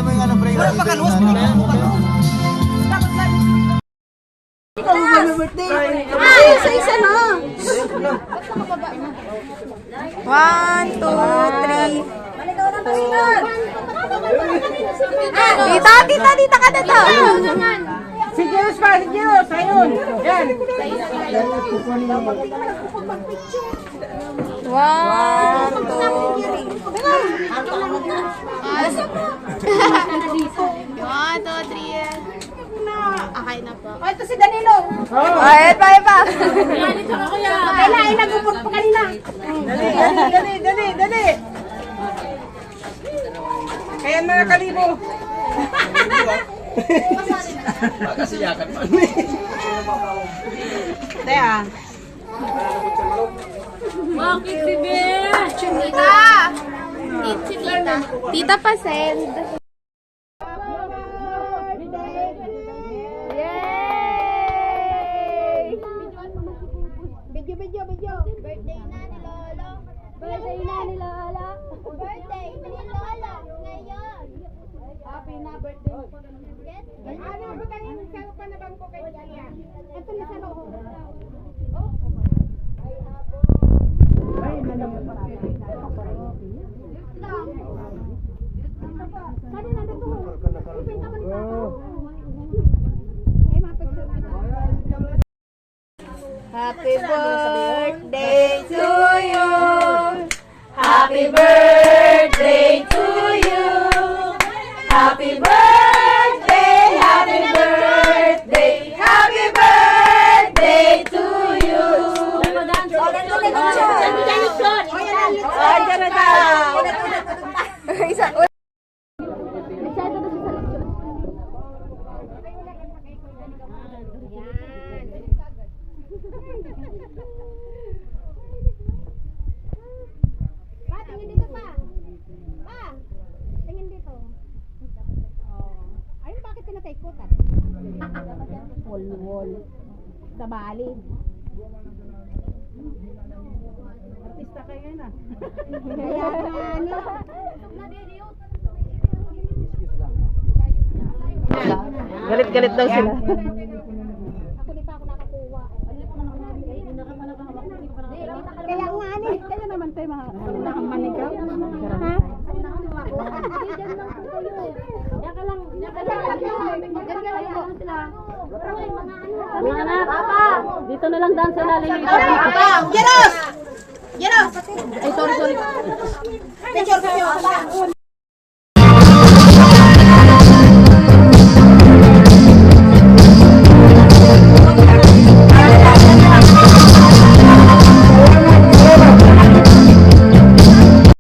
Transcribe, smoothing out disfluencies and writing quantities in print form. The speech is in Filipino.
mo yung ano, pre. Wala pa kaluwas, pinigyan mo kaluwas. Ikaw mo ba birthday? Ay, isa-isa na. 1, 2, 3. Tita ka na to. Si Diyos pa, si Diyos. Ayun. Yan. 1, 2, 3. Okay na po. Oh, ito si Danilo. Ay, pa. Kailangan nag-upot pa kanina. Dali. Kaya mga kalibo. Magkasiyakan pa. Teka. Bakit si Ben? Tita! Tita pa send. Yay! Video. Birthday na ni Lolo. Birthday ni Lolo. Ngayon. Happy na birthday. Yes? Ano ba tayo sa panabang ko kay Tia? Ito na sa loob. Ay, nalaman pa rin. Saan na dito? Ipin ka man pa ako. Ay, mapagsabi. Happy birthday to you. Happy birthday to you. Happy birthday, happy birthday, happy birthday to you. Diyan na daw. Isa. Pa, tingin dito pa. Pa, tingin dito. Ayun, bakit pinataikutan? Wall. Sa Bali. Artista kayo na. Kaya ano? Galit daw sila. Ako di pa ako nakakuha. Kaya nga ni, kaya naman tayo mga nakamanigaw. Ha? Mga anak, Papa, dito na lang daan sa lalim nito. Genos! Ay, sorry. Picture.